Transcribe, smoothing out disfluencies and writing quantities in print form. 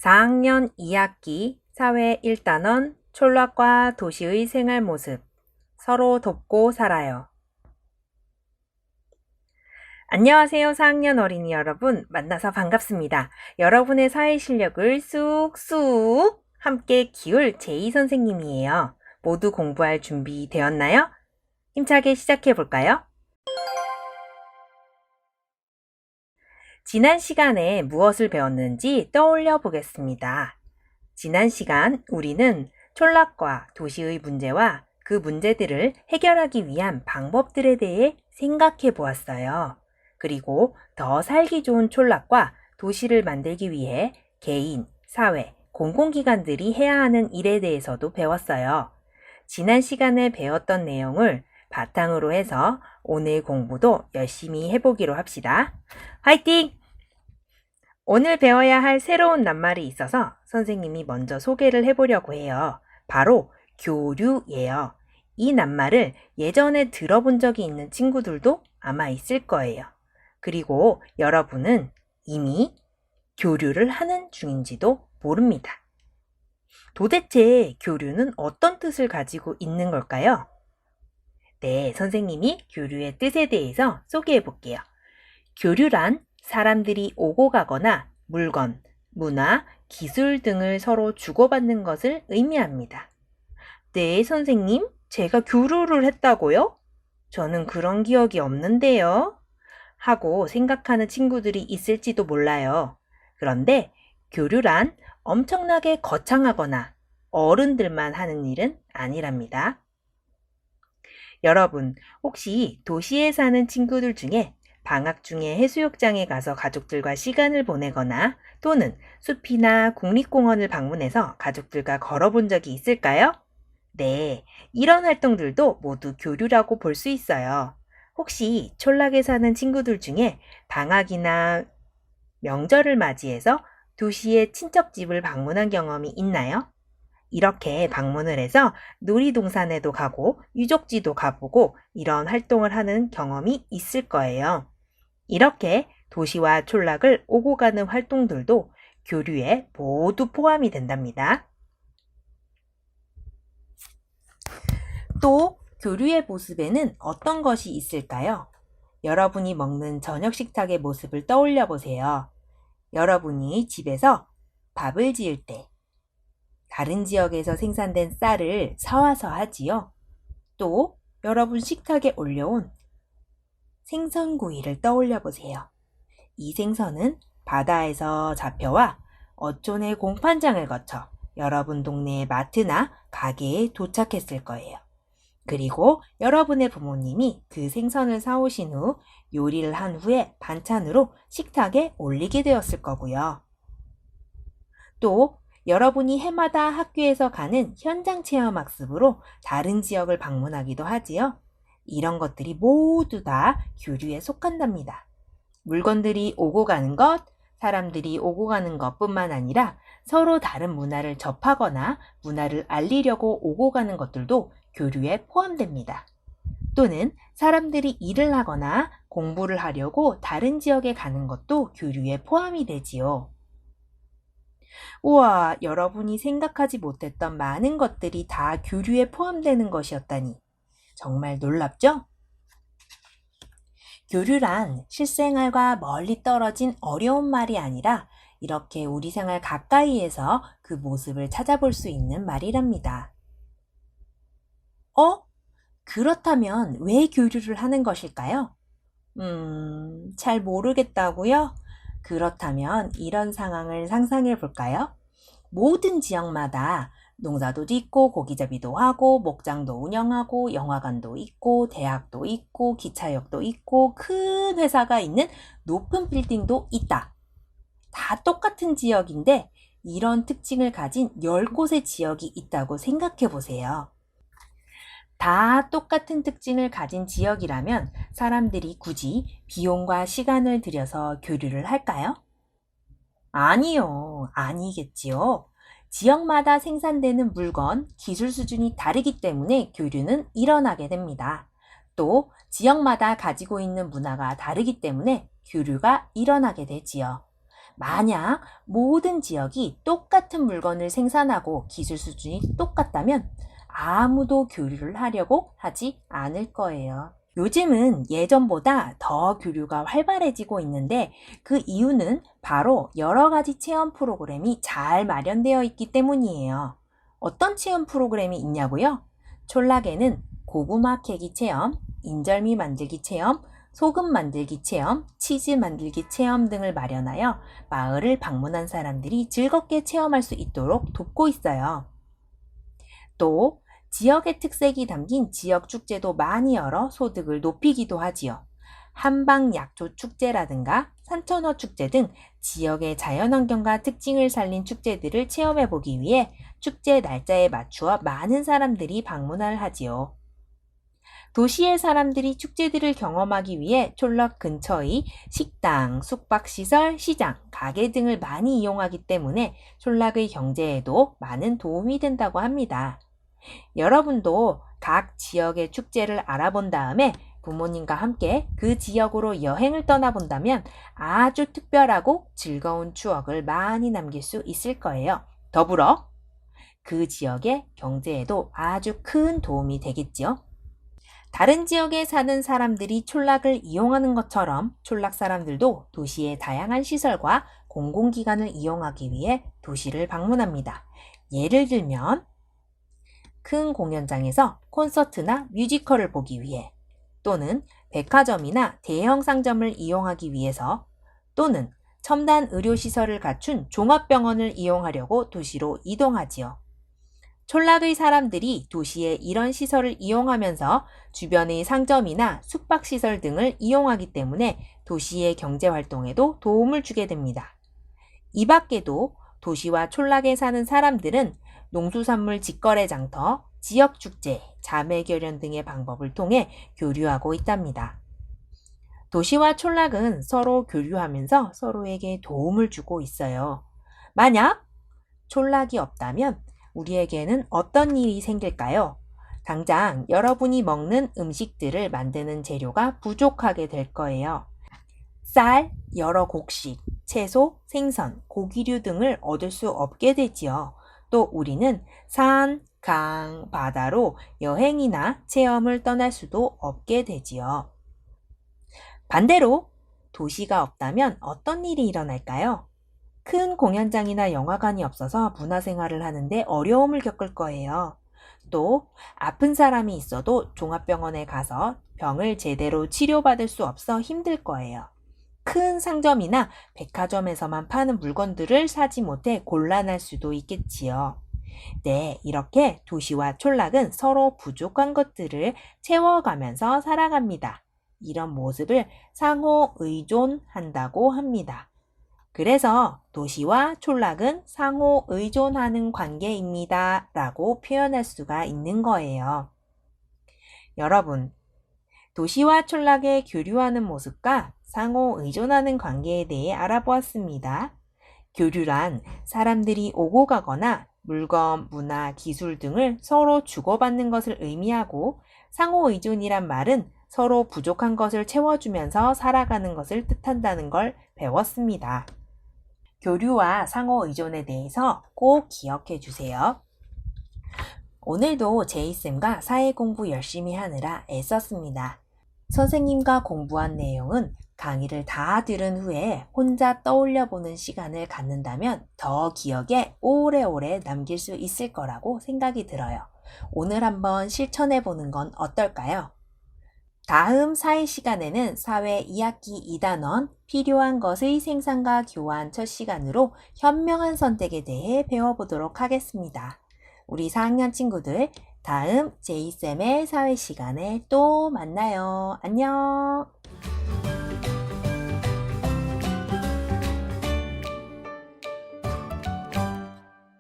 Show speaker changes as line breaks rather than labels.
4학년 2학기 사회 1단원 촌락과 도시의 생활 모습 서로 돕고 살아요. 안녕하세요. 4학년 어린이 여러분, 만나서 반갑습니다. 여러분의 사회 실력을 쑥쑥 함께 키울 제이 선생님이에요. 모두 공부할 준비 되었나요? 힘차게 시작해 볼까요? 지난 시간에 무엇을 배웠는지 떠올려 보겠습니다. 지난 시간 우리는 촌락과 도시의 문제와 그 문제들을 해결하기 위한 방법들에 대해 생각해 보았어요. 그리고 더 살기 좋은 촌락과 도시를 만들기 위해 개인, 사회, 공공기관들이 해야 하는 일에 대해서도 배웠어요. 지난 시간에 배웠던 내용을 바탕으로 해서 오늘 공부도 열심히 해보기로 합시다. 화이팅! 오늘 배워야 할 새로운 낱말이 있어서 선생님이 먼저 소개를 해보려고 해요. 바로 교류예요. 이 낱말을 예전에 들어본 적이 있는 친구들도 아마 있을 거예요. 그리고 여러분은 이미 교류를 하는 중인지도 모릅니다. 도대체 교류는 어떤 뜻을 가지고 있는 걸까요? 네, 선생님이 교류의 뜻에 대해서 소개해 볼게요. 교류란 사람들이 오고 가거나 물건, 문화, 기술 등을 서로 주고받는 것을 의미합니다. 네, 선생님, 제가 교류를 했다고요? 저는 그런 기억이 없는데요. 하고 생각하는 친구들이 있을지도 몰라요. 그런데 교류란 엄청나게 거창하거나 어른들만 하는 일은 아니랍니다. 여러분, 혹시 도시에 사는 친구들 중에 방학 중에 해수욕장에 가서 가족들과 시간을 보내거나 또는 숲이나 국립공원을 방문해서 가족들과 걸어본 적이 있을까요? 네, 이런 활동들도 모두 교류라고 볼 수 있어요. 혹시 촌락에 사는 친구들 중에 방학이나 명절을 맞이해서 도시의 친척집을 방문한 경험이 있나요? 이렇게 방문을 해서 놀이동산에도 가고 유적지도 가보고 이런 활동을 하는 경험이 있을 거예요. 이렇게 도시와 촌락을 오고 가는 활동들도 교류에 모두 포함이 된답니다. 또 교류의 모습에는 어떤 것이 있을까요? 여러분이 먹는 저녁 식탁의 모습을 떠올려 보세요. 여러분이 집에서 밥을 지을 때 다른 지역에서 생산된 쌀을 사와서 하지요. 또 여러분 식탁에 올려온 생선구이를 떠올려 보세요. 이 생선은 바다에서 잡혀와 어촌의 공판장을 거쳐 여러분 동네의 마트나 가게에 도착했을 거예요. 그리고 여러분의 부모님이 그 생선을 사오신 후 요리를 한 후에 반찬으로 식탁에 올리게 되었을 거고요. 또 여러분이 해마다 학교에서 가는 현장 체험 학습으로 다른 지역을 방문하기도 하지요. 이런 것들이 모두 다 교류에 속한답니다. 물건들이 오고 가는 것, 사람들이 오고 가는 것뿐만 아니라 서로 다른 문화를 접하거나 문화를 알리려고 오고 가는 것들도 교류에 포함됩니다. 또는 사람들이 일을 하거나 공부를 하려고 다른 지역에 가는 것도 교류에 포함이 되지요. 우와, 여러분이 생각하지 못했던 많은 것들이 다 교류에 포함되는 것이었다니. 정말 놀랍죠? 교류란 실생활과 멀리 떨어진 어려운 말이 아니라 이렇게 우리 생활 가까이에서 그 모습을 찾아볼 수 있는 말이랍니다. 그렇다면 왜 교류를 하는 것일까요? 잘 모르겠다고요? 그렇다면 이런 상황을 상상해 볼까요? 모든 지역마다 농사도 짓고 고기잡이도 하고 목장도 운영하고 영화관도 있고 대학도 있고 기차역도 있고 큰 회사가 있는 높은 빌딩도 있다. 다 똑같은 지역인데 이런 특징을 가진 10곳의 지역이 있다고 생각해 보세요. 다 똑같은 특징을 가진 지역이라면 사람들이 굳이 비용과 시간을 들여서 교류를 할까요? 아니요, 아니겠지요. 지역마다 생산되는 물건, 기술 수준이 다르기 때문에 교류는 일어나게 됩니다. 또 지역마다 가지고 있는 문화가 다르기 때문에 교류가 일어나게 되지요. 만약 모든 지역이 똑같은 물건을 생산하고 기술 수준이 똑같다면 아무도 교류를 하려고 하지 않을 거예요. 요즘은 예전보다 더 교류가 활발해지고 있는데 그 이유는 바로 여러 가지 체험 프로그램이 잘 마련되어 있기 때문이에요. 어떤 체험 프로그램이 있냐고요? 촌락에는 고구마 캐기 체험, 인절미 만들기 체험, 소금 만들기 체험, 치즈 만들기 체험 등을 마련하여 마을을 방문한 사람들이 즐겁게 체험할 수 있도록 돕고 있어요. 또 지역의 특색이 담긴 지역 축제도 많이 열어 소득을 높이기도 하지요. 한방약초 축제라든가 산천어 축제 등 지역의 자연환경과 특징을 살린 축제들을 체험해 보기 위해 축제 날짜에 맞추어 많은 사람들이 방문을 하지요. 도시의 사람들이 축제들을 경험하기 위해 촌락 근처의 식당, 숙박시설, 시장, 가게 등을 많이 이용하기 때문에 촌락의 경제에도 많은 도움이 된다고 합니다. 여러분도 각 지역의 축제를 알아본 다음에 부모님과 함께 그 지역으로 여행을 떠나본다면 아주 특별하고 즐거운 추억을 많이 남길 수 있을 거예요. 더불어 그 지역의 경제에도 아주 큰 도움이 되겠지요. 다른 지역에 사는 사람들이 촌락을 이용하는 것처럼 촌락 사람들도 도시의 다양한 시설과 공공기관을 이용하기 위해 도시를 방문합니다. 예를 들면 큰 공연장에서 콘서트나 뮤지컬을 보기 위해, 또는 백화점이나 대형 상점을 이용하기 위해서, 또는 첨단 의료시설을 갖춘 종합병원을 이용하려고 도시로 이동하지요. 촌락의 사람들이 도시의 이런 시설을 이용하면서 주변의 상점이나 숙박시설 등을 이용하기 때문에 도시의 경제활동에도 도움을 주게 됩니다. 이 밖에도 도시와 촌락에 사는 사람들은 농수산물 직거래 장터, 지역축제, 자매결연 등의 방법을 통해 교류하고 있답니다. 도시와 촌락은 서로 교류하면서 서로에게 도움을 주고 있어요. 만약 촌락이 없다면 우리에게는 어떤 일이 생길까요? 당장 여러분이 먹는 음식들을 만드는 재료가 부족하게 될 거예요. 쌀, 여러 곡식, 채소, 생선, 고기류 등을 얻을 수 없게 되지요. 또 우리는 산, 강, 바다로 여행이나 체험을 떠날 수도 없게 되지요. 반대로 도시가 없다면 어떤 일이 일어날까요? 큰 공연장이나 영화관이 없어서 문화생활을 하는데 어려움을 겪을 거예요. 또 아픈 사람이 있어도 종합병원에 가서 병을 제대로 치료받을 수 없어 힘들 거예요. 큰 상점이나 백화점에서만 파는 물건들을 사지 못해 곤란할 수도 있겠지요. 네, 이렇게 도시와 촌락은 서로 부족한 것들을 채워가면서 살아갑니다. 이런 모습을 상호 의존한다고 합니다. 그래서 도시와 촌락은 상호 의존하는 관계입니다 라고 표현할 수가 있는 거예요. 여러분, 도시와 촌락의 교류하는 모습과 상호 의존하는 관계에 대해 알아보았습니다. 교류란 사람들이 오고 가거나 물건, 문화, 기술 등을 서로 주고받는 것을 의미하고, 상호 의존이란 말은 서로 부족한 것을 채워주면서 살아가는 것을 뜻한다는 걸 배웠습니다. 교류와 상호 의존에 대해서 꼭 기억해 주세요. 오늘도 제이쌤과 사회 공부 열심히 하느라 애썼습니다. 선생님과 공부한 내용은 강의를 다 들은 후에 혼자 떠올려 보는 시간을 갖는다면 더 기억에 오래오래 남길 수 있을 거라고 생각이 들어요. 오늘 한번 실천해 보는 건 어떨까요? 다음 사회 시간에는 사회 2학기 2단원 필요한 것의 생산과 교환 첫 시간으로 현명한 선택에 대해 배워보도록 하겠습니다. 우리 4학년 친구들, 다음 제이쌤의 사회 시간에 또 만나요. 안녕!